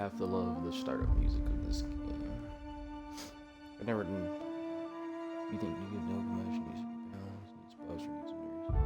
have to love the startup music of this game. I never did. You think you give no commercial music balance needs buzz for these mirrors.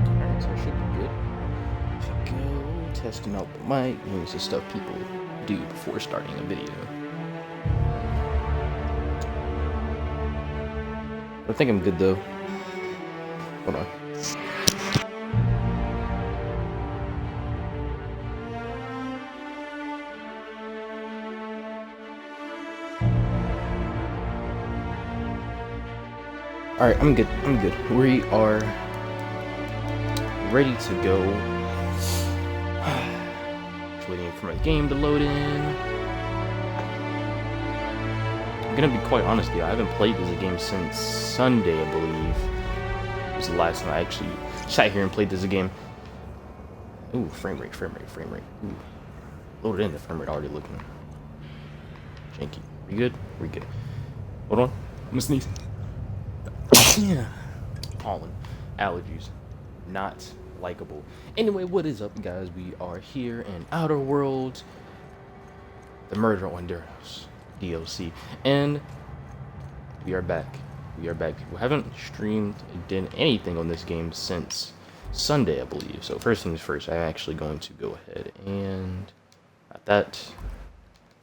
Alright, so it should be good. Should go testing out the mic. This is stuff people do before starting a video. I think I'm good though. Hold on. Alright, I'm good. We are ready to go. Just waiting for my game to load in. I'm gonna be quite honest with you, I haven't played this game since Sunday, I believe. It was the last time I actually sat here and played this game. Ooh, frame rate. Ooh. Loaded in, the frame rate already looking janky. We good? We good. Hold on. I'm gonna sneeze. Yeah. Pollen. Allergies. Not likable. Anyway, what is up, guys? We are here in Outer Worlds, the Murder on Eridanos DLC, and we are back. We haven't streamed, done anything on this game since Sunday, I believe. So first things first, I'm actually going to go ahead and not that.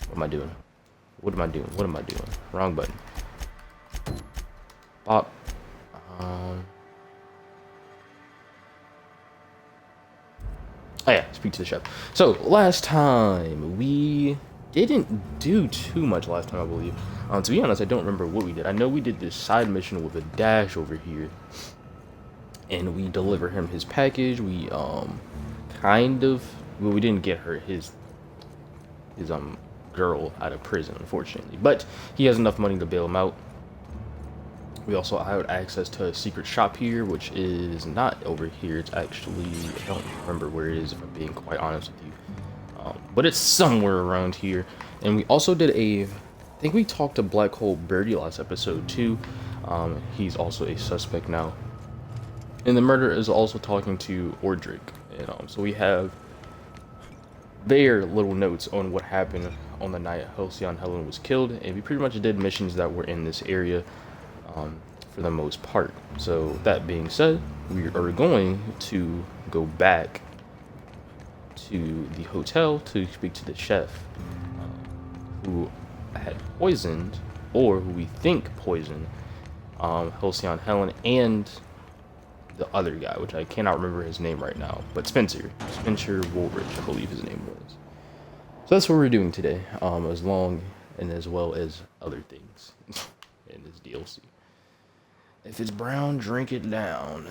What am I doing? Wrong button. Bop. Oh yeah, speak to the chef. So, last time, we didn't do too much last time, I believe. To be honest, I don't remember what we did. I know we did this side mission with a dash over here. And we deliver him his package. We, we didn't get her his girl out of prison, unfortunately. But he has enough money to bail him out. We also had access to a secret shop here, which is not over here. It's actually, I don't remember where it is, if I'm being quite honest with you. But it's somewhere around here. And we also did I think we talked to Black Hole Birdie last episode too. He's also a suspect now. And the murderer is also talking to Ordric. And so we have their little notes on what happened on the night Halcyon Helen was killed. And we pretty much did missions that were in this area. For the most part. So that being said, we are going to go back to the hotel to speak to the chef who had poisoned, or who we think poisoned, Halcyon Helen and the other guy, which I cannot remember his name right now, but Spencer Woolrich, I believe his name was. So that's what we're doing today, as well as other things in this DLC. If it's brown, drink it down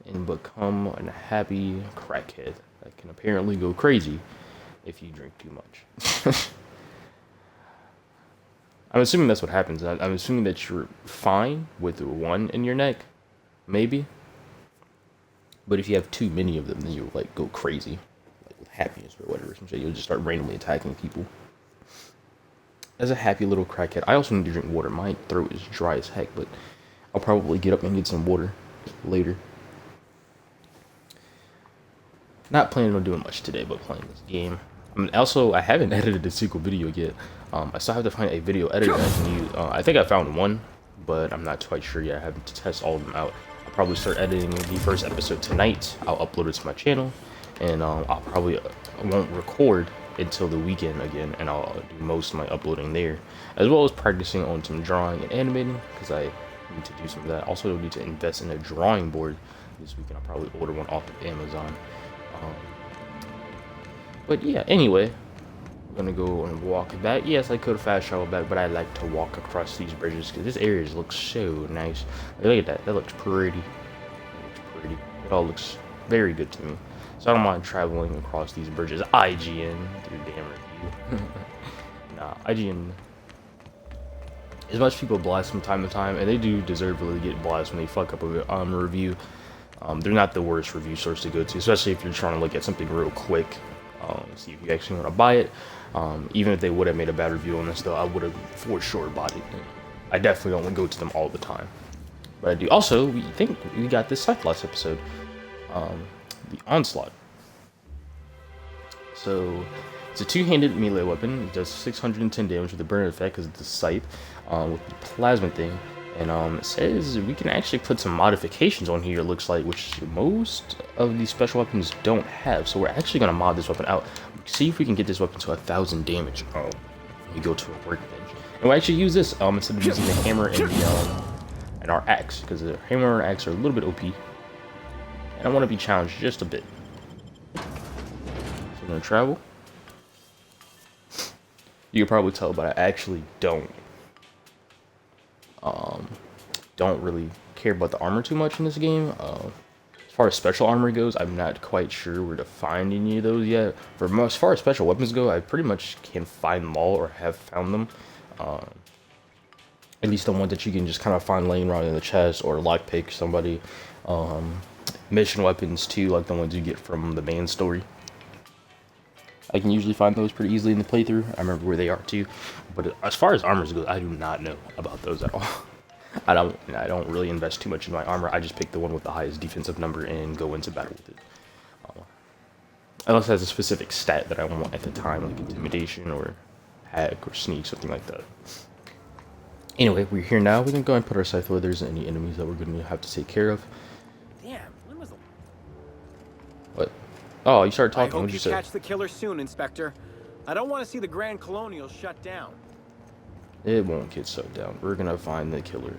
and become a happy crackhead that can apparently go crazy if you drink too much. I'm assuming that's what happens. I'm assuming that you're fine with one in your neck, maybe. But if you have too many of them, then you'll like go crazy, like with happiness or whatever. You'll just start randomly attacking people. As a happy little crackhead, I also need to drink water. My throat is dry as heck, but I'll probably get up and get some water later. Not planning on doing much today, but playing this game. I haven't edited a single video yet. I still have to find a video editor I can use. I think I found one, but I'm not quite sure yet. I have to test all of them out. I'll probably start editing the first episode tonight. I'll upload it to my channel, and I'll probably won't record until the weekend again, and I'll do most of my uploading there, as well as practicing on some drawing and animating, because I need to do some of that. Also, I need to invest in a drawing board this weekend. I'll probably order one off of Amazon. But yeah, anyway, gonna go and walk back. Yes, I could fast travel back, but I like to walk across these bridges because this area looks so nice. Look at that. That looks pretty. That looks pretty. It all looks very good to me. So I don't mind traveling across these bridges. IGN, do your damn review. Nah, IGN. As much people blast from time to time, and they do deservedly get blasted when they fuck up a review. They're not the worst review source to go to, especially if you're trying to look at something real quick. See if you actually want to buy it. Even if they would have made a bad review on this, though, I would have for sure bought it. I definitely don't go to them all the time, but I do. Also, we think we got this scythe last episode, the onslaught. So it's a two-handed melee weapon. It does 610 damage with the burn effect because it's a scythe with the plasma thing. And it says we can actually put some modifications on here, it looks like, which most of these special weapons don't have. So we're actually going to mod this weapon out. See if we can get this weapon to 1,000 damage. We go to a workbench. And we'll actually use this instead of using the hammer and our axe. Because the hammer and axe are a little bit OP. And I want to be challenged just a bit. So I'm going to travel. You can probably tell, but I actually don't really care about the armor too much in this game. As far as special armor goes, I'm not quite sure where to find any of those yet. As far as special weapons go, I pretty much can find them all or have found them. At least the ones that you can just kind of find laying around in the chest or lockpick somebody. Mission weapons too, like the ones you get from the main story. I can usually find those pretty easily in the playthrough. I remember where they are too. But as far as armors go, I do not know about those at all. I don't really invest too much in my armor. I just pick the one with the highest defensive number and go into battle with it. Unless it has a specific stat that I want at the time, like intimidation or hack or sneak, something like that. Anyway, we're here now. We can go and put our scythe where there's any enemies that we're going to have to take care of. Damn, when was the... What? Oh, you started talking. I hope What'd you say? catch the killer soon, Inspector. I don't want to see the Grand Colonial shut down. It won't get shut down. We're gonna find the killer.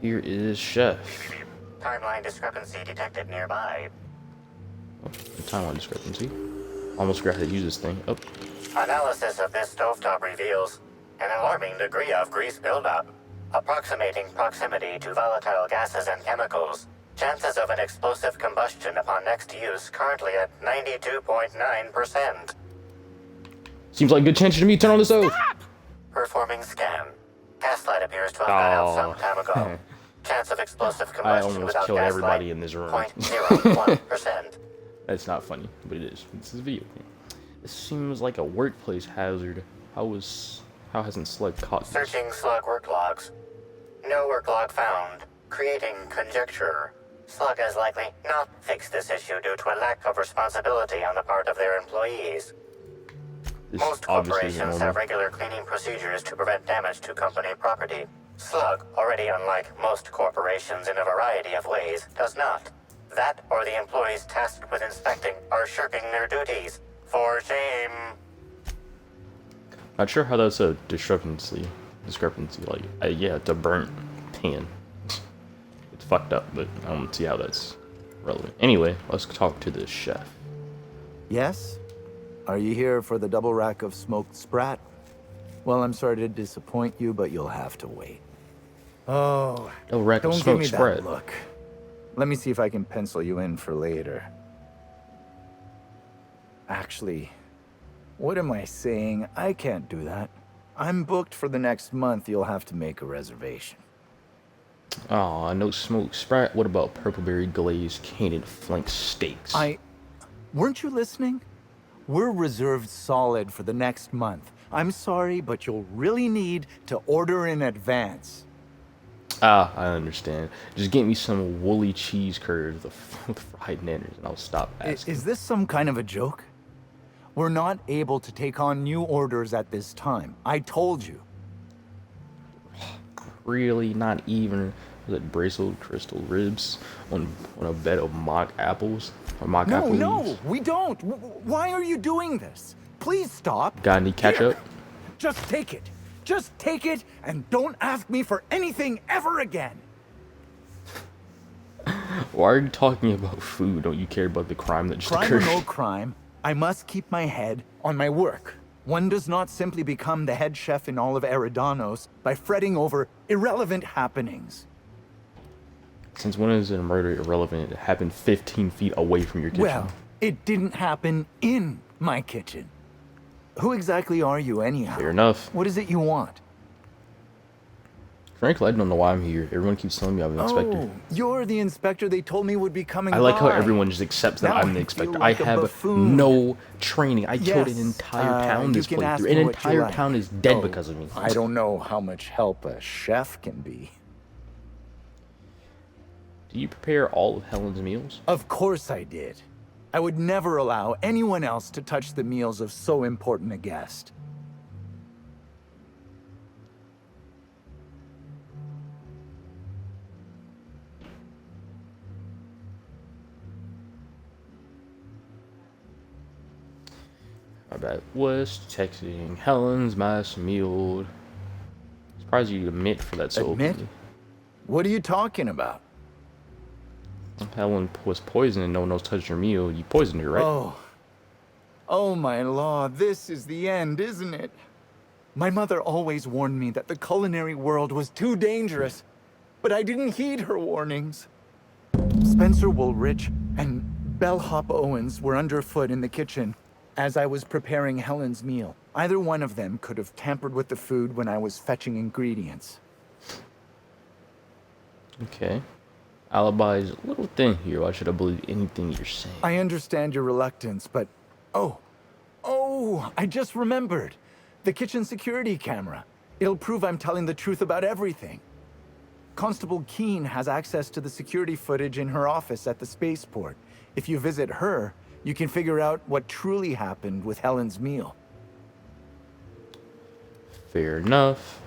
Here is Chef. Timeline discrepancy detected nearby. Oh, timeline discrepancy. Almost forgot how to use this thing. Oh. Analysis of this stovetop reveals an alarming degree of grease buildup, approximating proximity to volatile gases and chemicals. Chances of an explosive combustion upon next use currently at 92.9%. Seems like a good chance to me. Turn on the stove. Performing scan. Gaslight appears to have gone out some time ago. Chance of explosive combustion almost without killed gaslight, everybody in this room. 0.01%. That's not funny, but it is. This is a video game. This seems like a workplace hazard. How hasn't Slug caught this? Searching Slug work logs. No work log found. Creating conjecture. Slug has likely not fixed this issue due to a lack of responsibility on the part of their employees. This Most corporations have regular cleaning procedures to prevent damage to company property. Slug, already unlike most corporations in a variety of ways, does not. That or the employees tasked with inspecting are shirking their duties. For shame. Not sure how that's a discrepancy. Like, yeah, it's a burnt pan. It's fucked up, but I don't see how that's relevant. Anyway, let's talk to the chef. Yes? Are you here for the double rack of smoked sprat? Well, I'm sorry to disappoint you, but you'll have to wait. Oh, Double rack of don't give smoked me sprat. that look. Let me see if I can pencil you in for later. Actually, what am I saying? I can't do that. I'm booked for the next month. You'll have to make a reservation. Aw, no smoked sprat. What about purpleberry glazed candied flank steaks? Weren't you listening? We're reserved solid for the next month. I'm sorry, but you'll really need to order in advance. Ah, I understand. Just get me some woolly cheese curds with fried nanners, and I'll stop asking. Is this some kind of a joke? We're not able to take on new orders at this time. I told you. Really? Not even? Was it bristled crystal ribs on a bed of mock apples? Or mock apple leaves? No, we don't. Why are you doing this? Please stop. Got any ketchup? Here, just take it. Just take it and don't ask me for anything ever again. Why are you talking about food? Don't you care about the crime that just Crime occurred? or no crime, I must keep my head on my work. One does not simply become the head chef in all of Eridanos by fretting over irrelevant happenings. Since when is a murder irrelevant? It happened 15 feet away from your kitchen. Well, it didn't happen in my kitchen. Who exactly are you, anyhow? Fair enough. What is it you want? Frankly, I don't know why I'm here. Everyone keeps telling me I'm the inspector. Oh, you're the inspector they told me would be coming I like how by. everyone just accepts that Now I'm the I inspector. feel like I a have buffoon. no training. I killed an Yes, entire town this you can ask playthrough. me An what you entire like. town is dead Oh, because of me. I don't know how much help a chef can be. Do you prepare all of Helen's meals? Of course I did. I would never allow anyone else to touch the meals of so important a guest. My bad. Was texting Helen's mass meal. Surprised you admit for that so Admit? openly. What are you talking about? Helen was poisoned and no one else touched her meal. You poisoned her, right? Oh my law, this is the end, isn't it? My mother always warned me that the culinary world was too dangerous, but I didn't heed her warnings. Spencer Woolrich and Bellhop Owens were underfoot in the kitchen as I was preparing Helen's meal. Either one of them could have tampered with the food when I was fetching ingredients. Okay. Alibi is a little thin here. Why should I believe anything you're saying? I understand your reluctance, but... Oh, I just remembered. The kitchen security camera. It'll prove I'm telling the truth about everything. Constable Keene has access to the security footage in her office at the spaceport. If you visit her, you can figure out what truly happened with Helen's meal. Fair enough.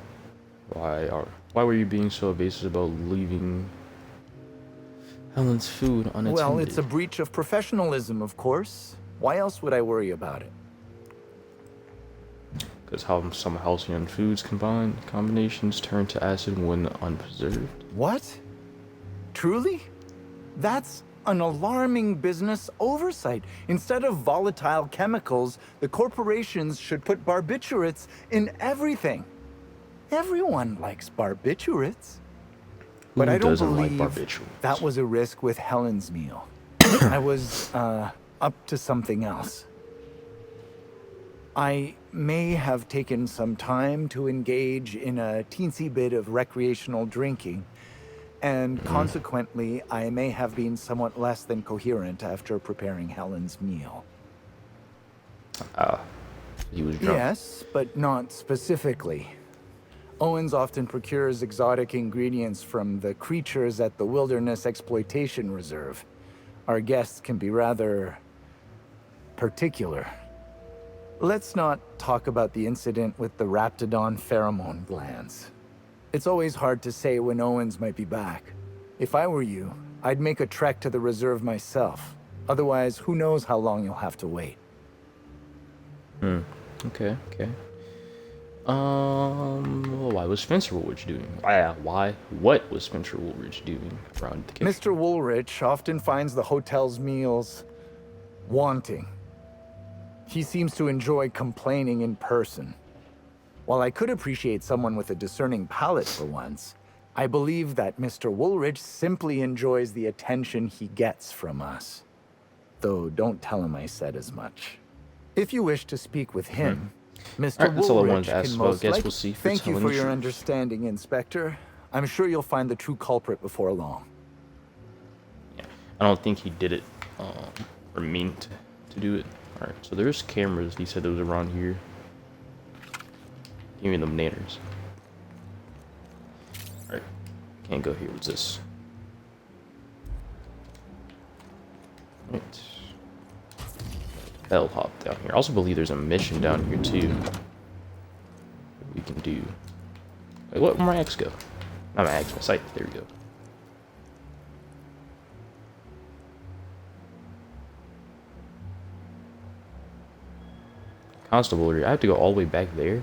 Why were you being so evasive about leaving Helen's food unattended? Well, it's a breach of professionalism, of course. Why else would I worry about it? Because how some halcyon foods combinations turn to acid when unpreserved. What? Truly? That's an alarming business oversight. Instead of volatile chemicals, the corporations should put barbiturates in everything. Everyone likes barbiturates. But Who I don't doesn't like believe barbiturates? that was a risk with Helen's meal. I was, up to something else. I may have taken some time to engage in a teensy bit of recreational drinking, and consequently, I may have been somewhat less than coherent after preparing Helen's meal. He was drunk. Yes, but not specifically. Owens often procures exotic ingredients from the creatures at the Wilderness Exploitation Reserve. Our guests can be rather particular. Let's not talk about the incident with the Raptidon pheromone glands. It's always hard to say when Owens might be back. If I were you, I'd make a trek to the reserve myself. Otherwise, who knows how long you'll have to wait. Okay. Why was Spencer Woolridge doing? Why? What was Spencer Woolridge doing around the kitchen? Mr. Woolrich often finds the hotel's meals wanting. He seems to enjoy complaining in person. While I could appreciate someone with a discerning palate for once, I believe that Mr. Woolrich simply enjoys the attention he gets from us. Though don't tell him I said as much. If you wish to speak with him, Mr. Alright, that's all I wanted Woolrich to ask can about. most Guess likely... we'll see if it's Thank you telling for the your truth. understanding, Inspector. I'm sure you'll find the true culprit before long. Yeah, I don't think he did it or mean to do it. Alright, so there's cameras. He said there was around here. Give me them nanners. Alright, can't go here. What's this? Right. Bellhop down here. I also believe there's a mission down here too. We can do. Wait, where'd my axe go? Not my axe, my scythe. There we go. Constabulary. I have to go all the way back there.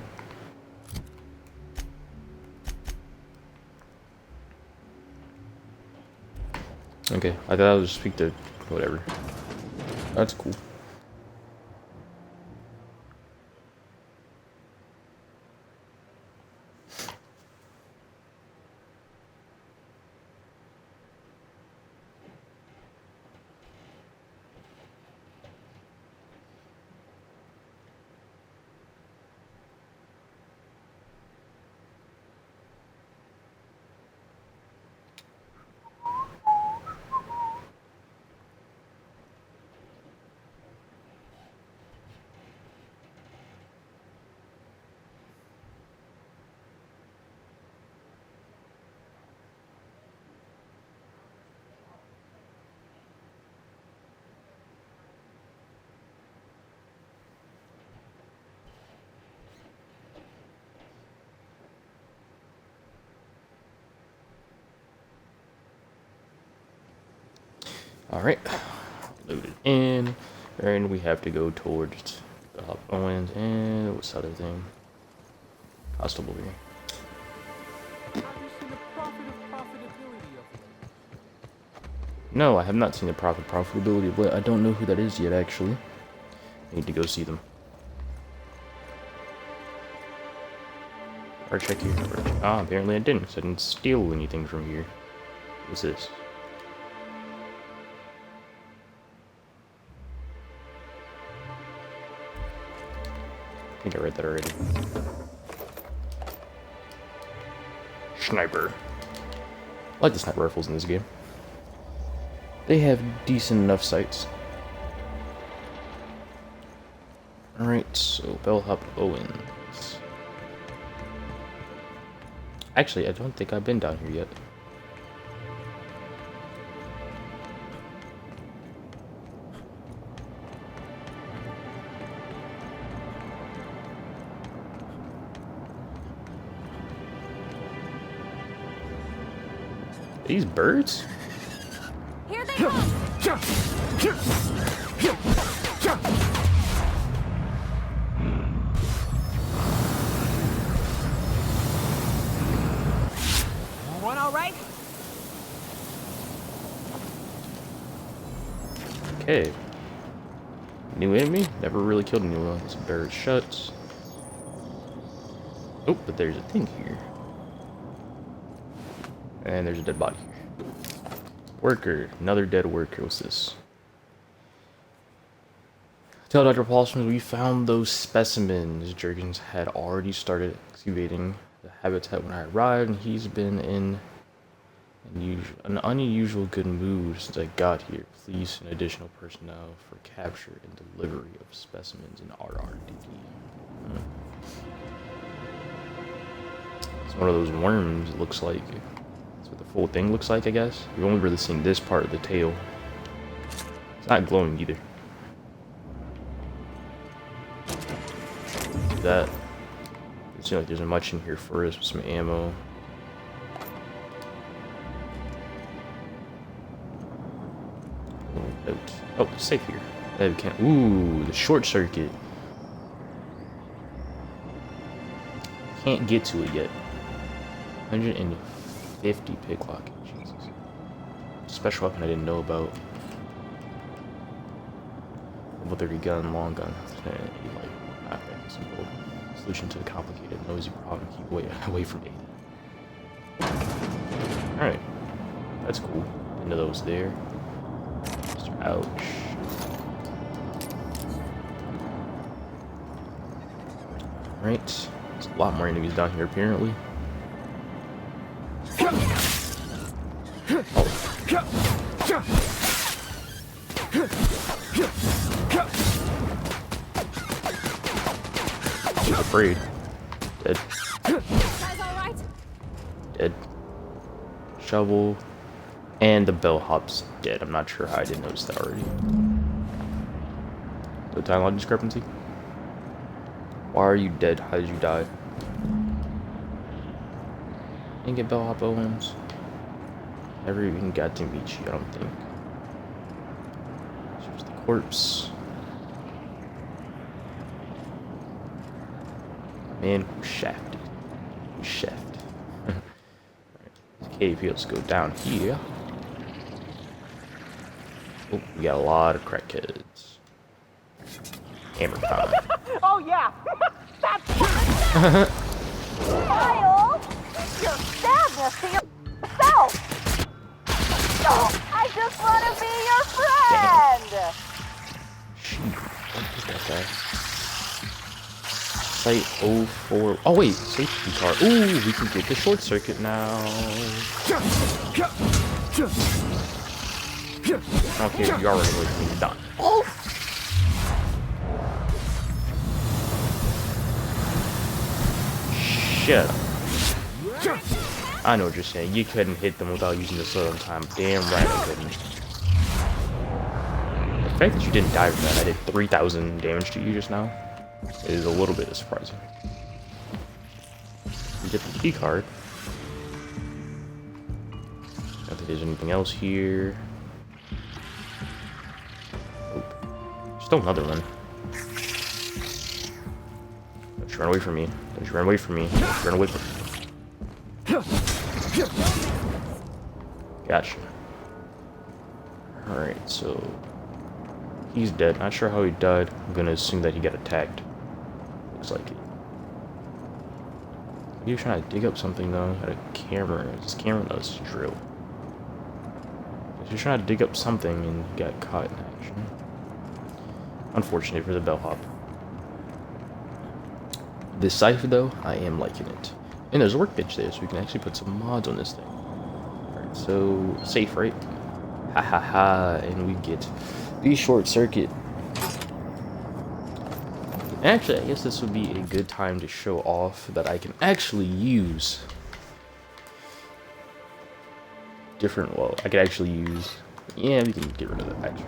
Okay, I thought I would just speak to whatever. That's cool. Alright. Loaded in. And we have to go towards Owens and what's the other thing? Constable here. No, I have not seen the profitability, but I don't know who that is yet, actually. I need to go see them. Or check here. Ah, apparently I didn't, because I didn't steal anything from here. What's this? I think I read that already. Sniper. I like the sniper rifles in this game. They have decent enough sights. Alright, so Bellhop Owens. Actually, I don't think I've been down here yet. These birds? Here they come! One all right? Okay. New enemy? Never really killed anyone. This bird shuts. Oh, but there's a thing here. And there's a dead body here. Worker. Another dead worker. What's this? Tell Dr. Paulson we found those specimens. Jurgens had already started excavating the habitat when I arrived, and he's been in an unusual good mood since I got here. Please send additional personnel for capture and delivery of specimens in RRD. It's one of those worms, it looks like. That's what the full thing looks like, I guess. We've only really seen this part of the tail. It's not glowing either. That. It seems like there's much in here for us with some ammo. Note. Oh, it's safe here. We can't. Ooh, the short circuit. Can't get to it yet. 150 picklock. Jesus. Special weapon I didn't know about. Level 30 gun, long gun. Like, simple solution to a complicated, noisy problem. Keep away from me. Alright. That's cool. Into those there. Ouch. Right. There's a lot more enemies down here apparently. Oh. He's afraid. Dead. Guys all right? Dead. Shovel. And the bellhop's dead. I'm not sure how I didn't notice that already. The timeline discrepancy? Why are you dead? How did you die? Didn't get bellhop Owens. Never even got to meet you, I don't think. Here's the corpse. Man who shafted. Who shafted. Right. KDP, let's go down here. Oh, we got a lot of crackheads. Hammer time. Oh yeah! That's Kyle! Your sadness to yourself! Oh, I just want to be your friend! Shoot. What is that guy? Site 04. Oh wait, safety car. Ooh, we can get the short circuit now. Okay, you are running away from me. Done. Oh! Shut up. I know what you're saying. You couldn't hit them without using the sword on time. Damn right I couldn't. The fact that you didn't die from that, I did 3,000 damage to you just now, is a little bit surprising. You get the key card. I don't think there's anything else here. Still another one. Don't you run away from me. Don't you run away from me. Don't you run away from me. Gotcha. Alright, so he's dead. Not sure how he died. I'm gonna assume that he got attacked. Looks like it. He was trying to dig up something though. Had a camera. Is this camera? No, it's a drill. He was trying to dig up something and he got caught in action. Unfortunate for the bellhop. This cipher though, I am liking it. And there's a workbench there, so we can actually put some mods on this thing. Alright, so safe, right? Ha ha ha, and we get the short circuit. Actually, I guess this would be a good time to show off that I can actually use different, well, I could actually use, yeah, we can get rid of the axe.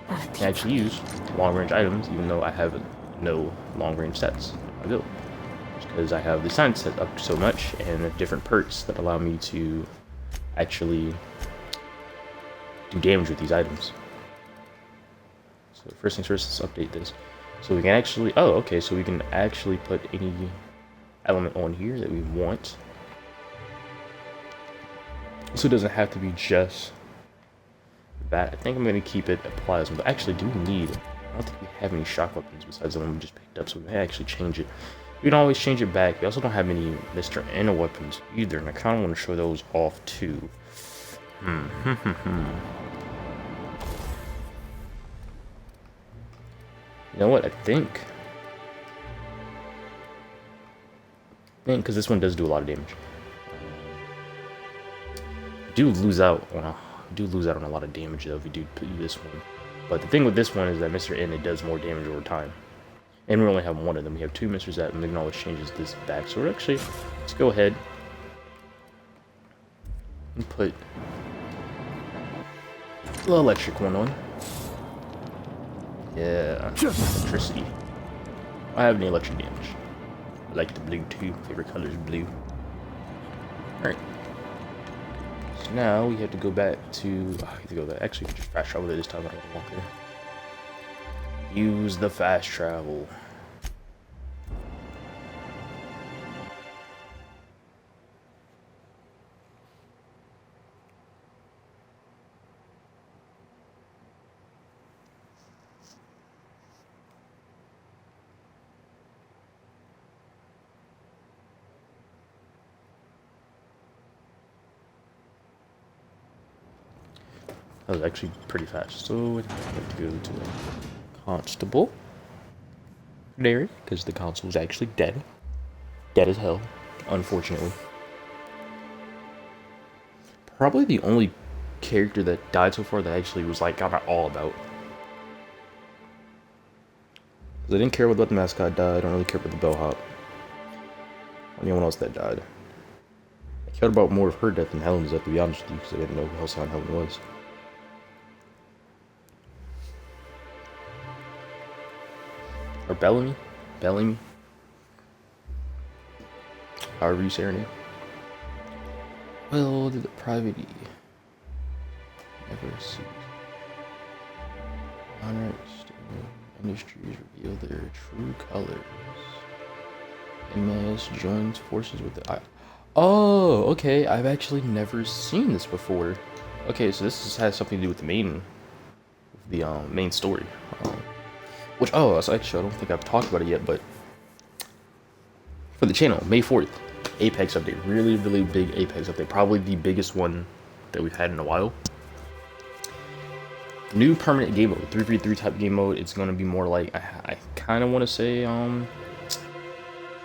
I can actually use long-range items, even though I have no long-range sets in my build. Because I have the science set up so much, and different perks that allow me to actually do damage with these items. So first things first, let's update this. So we can actually, oh, okay, so we can actually put any element on here that we want. So it doesn't have to be just that. I think I'm going to keep it a plasma, but actually do we need, I don't think we have any shock weapons besides the one we just picked up, so we may actually change it. We can always change it back. We also don't have any Mr. Anna weapons either, and I kind of want to show those off too. You know what? I think because this one does do a lot of damage. Do lose out on a lot of damage though if we do this one. But the thing with this one is that Mr. N, it does more damage over time. And we only have one of them. We have two Mr. Z, and we can always change this back. So we're actually, let's go ahead and put the electric one on. Yeah, electricity. I have any electric damage. I like the blue too. Favorite color is blue. Alright. So now we have to go back to, actually we can just fast travel there this time. I don't want to walk there. Use the fast travel. That was actually pretty fast. So I have to go to the constable there because the constable's actually dead. Dead as hell, unfortunately. Probably the only character that died so far that actually was like I'm all about. Because I didn't care about the mascot died. I don't really care about the bellhop. Anyone else that died. I cared about more of her death than Helen's death, to be honest with you, because I didn't know who else Helen was. Or Bellamy? Bellamy? However you say her name. Well, did the private never see honor industries reveal their true colors. MS joins forces with the oh, okay. I've actually never seen this before. Okay, so this has something to do with the main story. Which, oh, so actually, I don't think I've talked about it yet, but for the channel, May 4th, Apex update. Really, really big Apex update. Probably the biggest one that we've had in a while. New permanent game mode, 3v3 type game mode. It's going to be more like, I kind of want to say,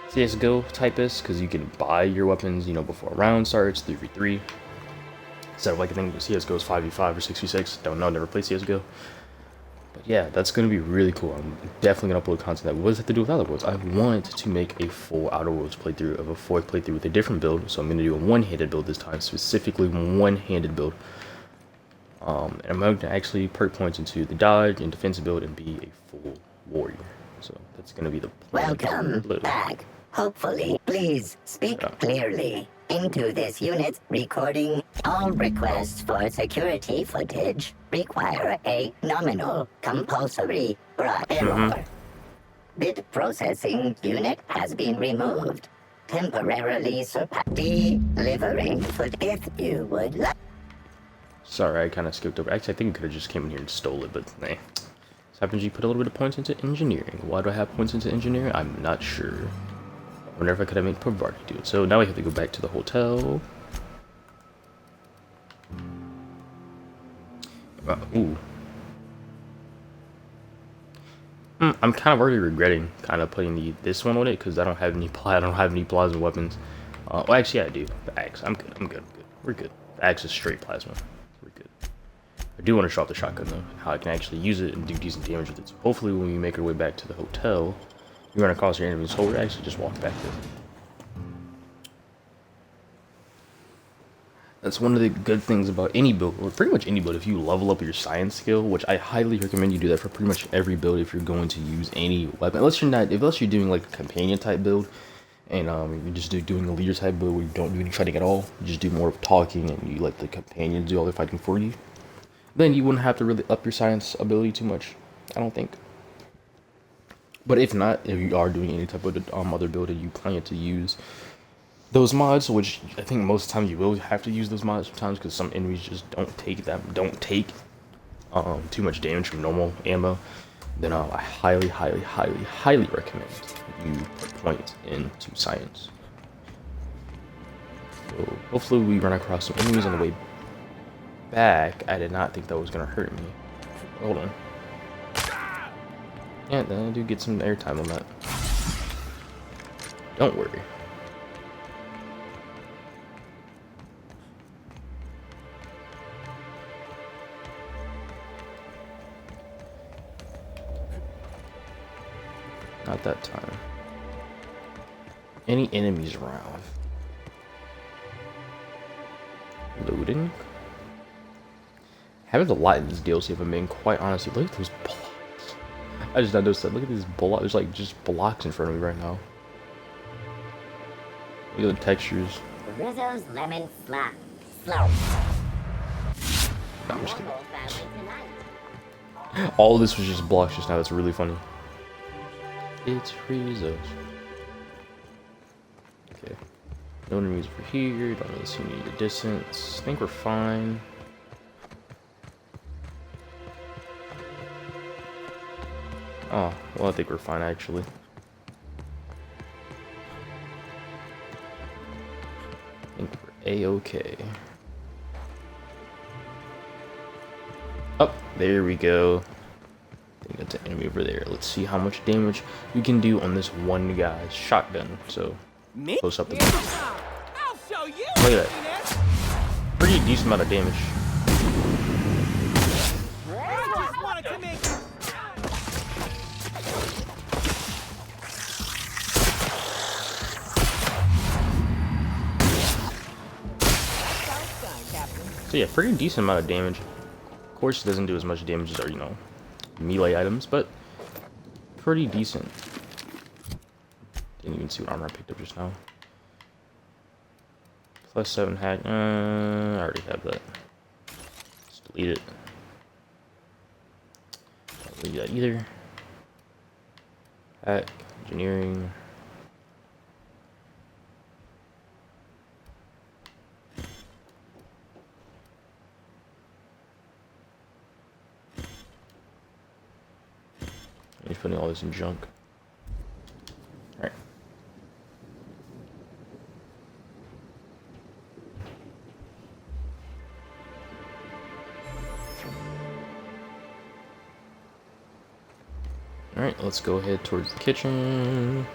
CSGO type-ish, because you can buy your weapons, you know, before a round starts, 3v3. Instead of like, I think CSGO is 5v5 or 6v6. Don't know, never played CSGO. But yeah, that's going to be really cool. I'm definitely going to upload content that. What does it have to do with Outer Worlds? I want to make a full Outer Worlds playthrough of a fourth playthrough with a different build. So I'm going to do a one-handed build this time, specifically one-handed build. And I'm going to actually perk points into the dodge and defensive build and be a full warrior. So that's going to be the plan. Welcome back. Hopefully, please speak clearly. into this unit recording. All requests for security footage require a nominal compulsory error. Bit processing unit has been removed. Temporarily delivering foot if you would like. Sorry, I kind of skipped over. Actually, I think we could have just came in here and stole it, but nah. This happens you put a little bit of points into engineering. Why do I have points into engineering? I'm not sure. I wonder if I could have made Pavarti do it. So now we have to go back to the hotel. Ooh. I'm kind of already regretting kind of putting this one on it because I don't have any plasma weapons. Well, actually, yeah, I do. The axe. I'm good. I'm good. We're good. The axe is straight plasma. We're good. I do want to show off the shotgun though, how I can actually use it and do decent damage with it. So hopefully, when we make our way back to the hotel, we're gonna cause your enemies. So we're actually just walk back there. That's one of the good things about any build, or pretty much any build. If you level up your science skill, which I highly recommend you do that for pretty much every build if you're going to use any weapon, unless you're doing like a companion type build, and you're just doing a leader type build where you don't do any fighting at all. You just do more of talking, and you let the companions do all the fighting for you. Then you wouldn't have to really up your science ability too much, I don't think. But if not, if you are doing any type of other build and you plan to use those mods, which I think most times you will have to use those mods sometimes because some enemies just don't take too much damage from normal ammo, then I highly recommend you put points into science. So hopefully we run across some enemies on the way back. I did not think that was gonna hurt me. Hold on. Yeah, then I do get some airtime on that. Don't worry. Not that time. Any enemies around? Loading. Happens a lot in this DLC if I'm being quite honest. Look at those blocks. I just not noticed that. Look at these blocks. There's like just blocks in front of me right now. Look at the textures. Rizzo's lemon slow. No, I'm just kidding. All of this was just blocks just now. That's really funny. It's Rizzo's. Okay. No enemies over here. Don't really see any at a distance. I think we're fine. Oh, well, I think we're fine actually. I think we're A-okay. Oh, there we go. I think that's an enemy over there. Let's see how much damage we can do on this one guy's shotgun. So, close up the I'll show you. Look at that. Pretty decent amount of damage. I just wanted to make So yeah, pretty decent amount of damage. Of course, it doesn't do as much damage as our, melee items, but pretty decent. Didn't even see what armor I picked up just now. +7 hack. I already have that. Just delete it. Don't need that either. Hack, engineering. He's putting all this in junk. Alright. Alright, let's go ahead towards the kitchen.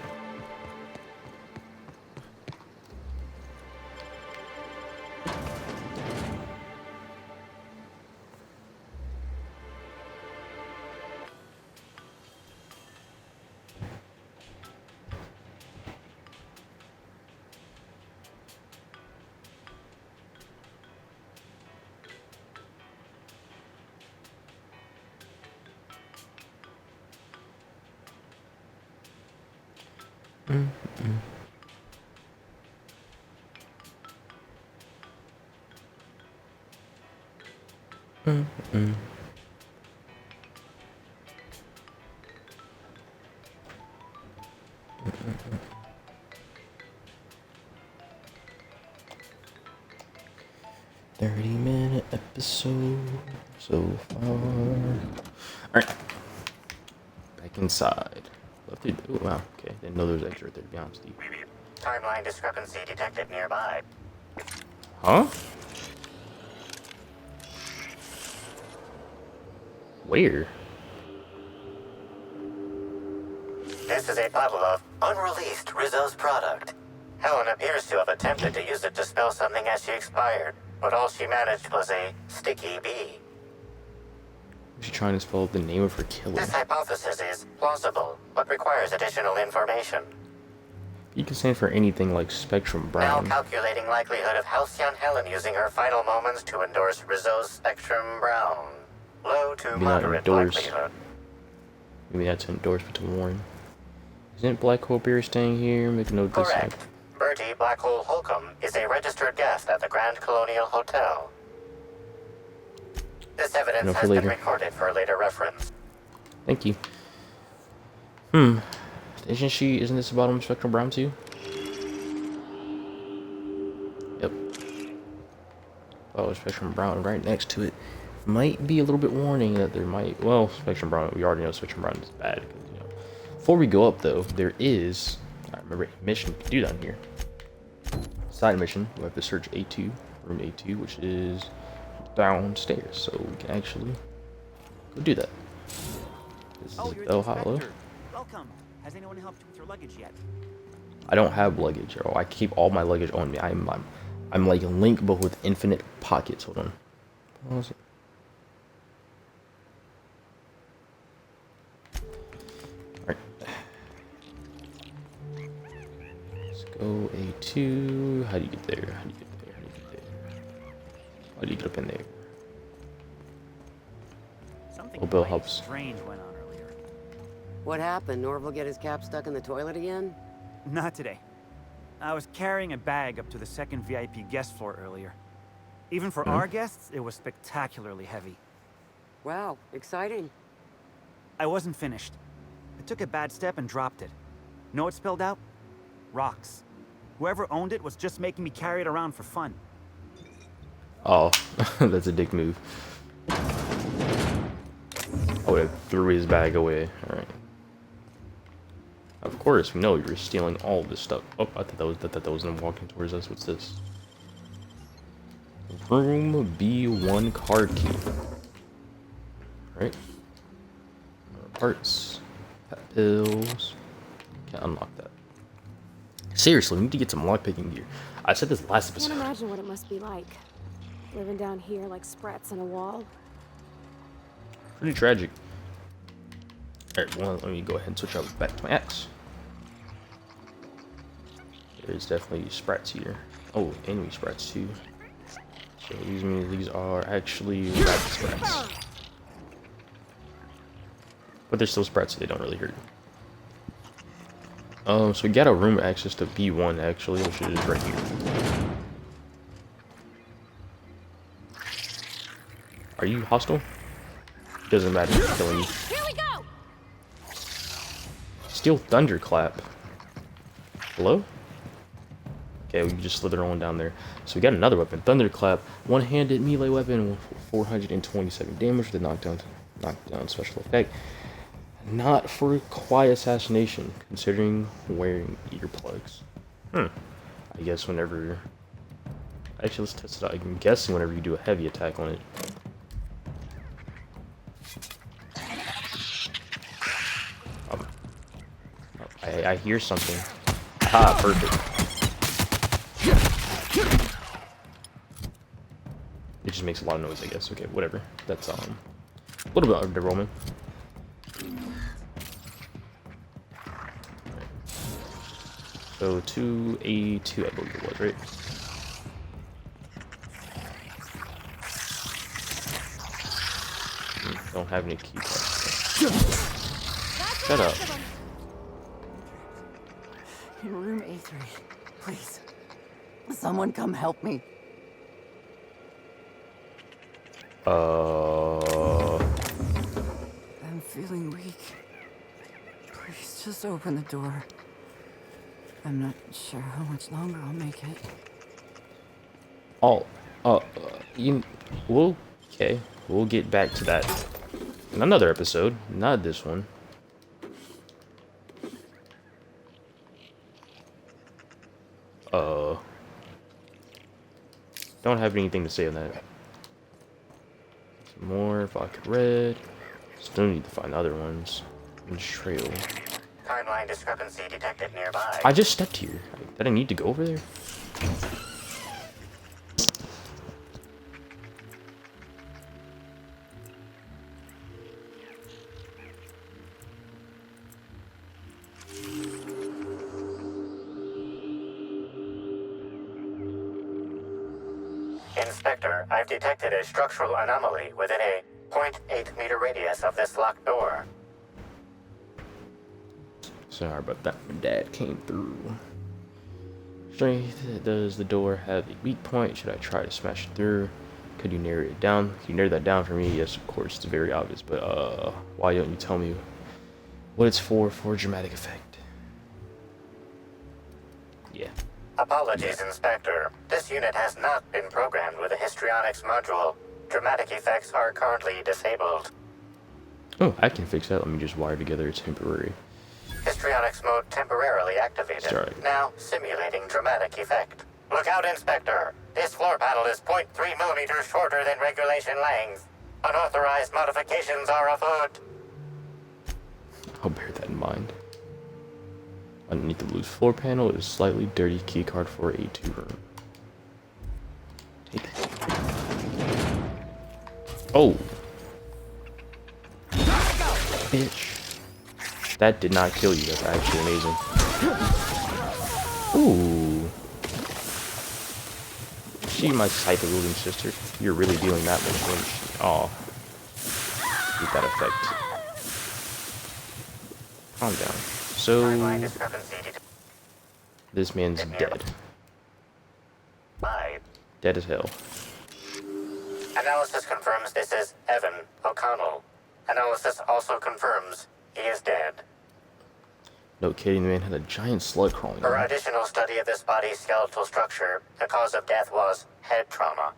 Mm-mm. 30-minute episode so far. Alright. Back inside. Oh, wow, okay. Didn't know there was extra right there, to be honest with you. Timeline discrepancy detected nearby. Huh? Where? This is a bottle of unreleased Rizzo's product. Helen appears to have attempted to use it to spell something as she expired, but all she managed was a sticky bee. Was she trying to spell the name of her killer? This hypothesis is plausible, but requires additional information. You can stand for anything like Spectrum Now Brown. calculating likelihood of Halcyon Helen using her final moments to endorse Rizzo's Spectrum Brown. Low to Maybe not moderate endorse. likelihood. Maybe that's an endorsement to warn. Isn't Black Hole Beer staying here? Make a note of this. Correct. Bertie Blackhole Holcomb is a registered guest at the Grand Colonial Hotel. This evidence No, for has been later. recorded for later reference. Thank you. Isn't this the bottom of Spectrum Brown too? Yep. Oh, Spectrum Brown right next to it. Might be a little bit warning that there might, well, Spectrum Brown, we already know Spectrum Brown is bad. You know. Before we go up though, there is, I remember a mission we can do down here. Side mission, we have to search A2, room A2, which is downstairs, so we can actually go do that. This is You're El the Hollow. inspector. Welcome. Has anyone helped you with your luggage yet? I don't have luggage, or I keep all my luggage on me. I'm like Link, but with infinite pockets. Hold on. What was it? Alright. Let's go A2. How do you get there? How do you get there? How do you get there? How do you get up in there? Something Oh, Bill quite helps. strange went on earlier. What happened? Norval get his cap stuck in the toilet again? Not today. I was carrying a bag up to the second VIP guest floor earlier. Even for our guests, it was spectacularly heavy. Wow, exciting. I wasn't finished. I took a bad step and dropped it. Know what spilled out? Rocks. Whoever owned it was just making me carry it around for fun. Oh, that's a dick move. I would have threw his bag away. Alright. Of course, we know you're stealing all this stuff. Oh, I thought that was them walking towards us. What's this? Room B1 card key. Right. Parts. Pet pills. Can't unlock that. Seriously, we need to get some lockpicking gear. I said this last Can't episode. imagine what it must be like. Living down here like sprats in a wall. Pretty tragic. Alright, well, let me go ahead and switch out back to my axe. There's definitely sprats here. Oh, enemy sprats too. So these are actually rabbit sprats. But they're still sprats, so they don't really hurt. So we got a room access to B1 actually, which is right here. Are you hostile? Doesn't matter, I'm killing you. Here we go! Steel Thunderclap. Hello? Okay, we can just slither on down there. So we got another weapon. Thunderclap. One-handed melee weapon with 427 damage with a knockdown special effect. Not for quiet assassination, considering wearing earplugs. I guess whenever... Actually, let's test it out. I'm guessing whenever you do a heavy attack on it. I hear something. Ah, perfect. It just makes a lot of noise, I guess. Okay, whatever. That's a little bit underwhelming. Right. So 2A2, I believe it was, right? Don't have any key cards. Shut up. In room A3. Please. Someone come help me. I'm feeling weak. Please just open the door. I'm not sure how much longer I'll make it. Oh, well, okay. We'll get back to that in another episode, not this one. Don't have anything to say on that. Some more vodka red. Still need to find other ones. And trail. Timeline discrepancy detected nearby. I just stepped here. Did I need to go over there? Inspector, I've detected a structural anomaly within a 0.8 meter radius of this locked door. Sorry about that. My dad came through. Strength. Does the door have a weak point? Should I try to smash it through? Could you narrow it down? Can you narrow that down for me? Yes, of course. It's very obvious. But why don't you tell me what it's for dramatic effect? Yeah. Apologies, Inspector. This unit has not been programmed with a histrionics module. Dramatic effects are currently disabled. Oh, I can fix that. Let me just wire together a temporary. Histrionics mode temporarily activated. Sorry. Now simulating dramatic effect. Look out, Inspector. This floor panel is 0.3 millimeters shorter than regulation length. Unauthorized modifications are afoot. I'll bear that in mind. Underneath the loose floor panel is a slightly dirty keycard for A2 room. Take it. Oh! Bitch. That did not kill you. That's actually amazing. Ooh. She my psycho-wielding sister. You're really dealing that much damage. Aw. Get that effect. Calm down. So, Timeline discrepancy detected. this man's dead. By Dead as hell. analysis confirms this is Evan O'Connell. Analysis also confirms he is dead. No kidding, the man had a giant slug crawling Per on him. additional study of this body's skeletal structure, the cause of death was head trauma.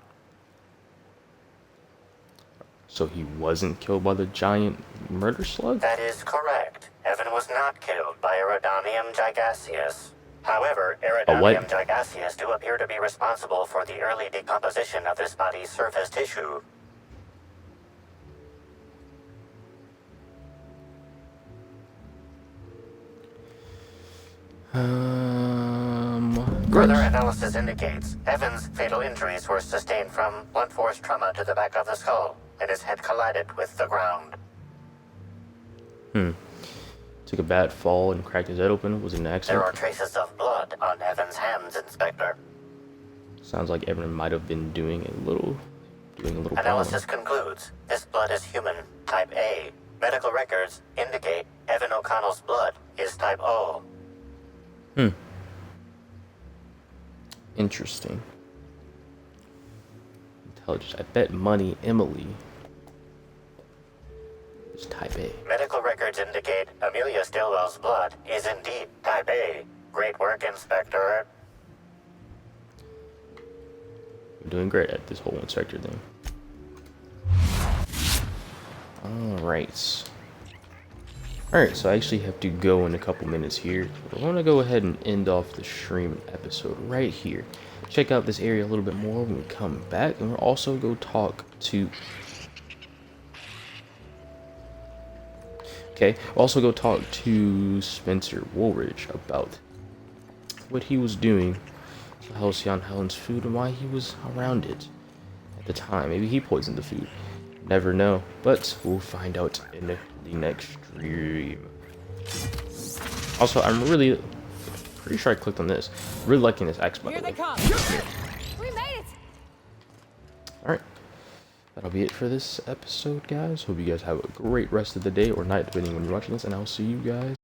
So he wasn't killed by the giant murder slug? That is correct. Evan was not killed by Eridanium gigaseus. However, what? Eridanium gigaseus do appear to be responsible for the early decomposition of this body's surface tissue. Further Great. analysis indicates Evan's fatal injuries were sustained from blunt force trauma to the back of the skull, and his head collided with the ground. Took a bad fall and cracked his head open. Was it an There accident? are traces of blood on Evan's hands, Inspector. Sounds like Evan might have been doing a little Analysis concludes this blood is human, type A. Medical records indicate Evan O'Connell's blood is type O. Interesting. Intelligence. I bet money Emily is type A. Medical records indicate Amelia Stillwell's blood is indeed type A. Great work, Inspector. I'm doing great at this whole inspector thing. Alright. Alright, so I actually have to go in a couple minutes here. I want to go ahead and end off the stream episode right here. Check out this area a little bit more when we come back. And we'll also go talk to... Okay, we'll also go talk to Spencer Woolridge about what he was doing to Halcyon Helen's food and why he was around it at the time. Maybe he poisoned the food. Never know. But we'll find out in the next stream. Also, I'm really pretty sure I clicked on this. Really liking this axe, by the way. We made it! Alright. That'll be it for this episode, guys. Hope you guys have a great rest of the day or night, depending on when you're watching this, and I'll see you guys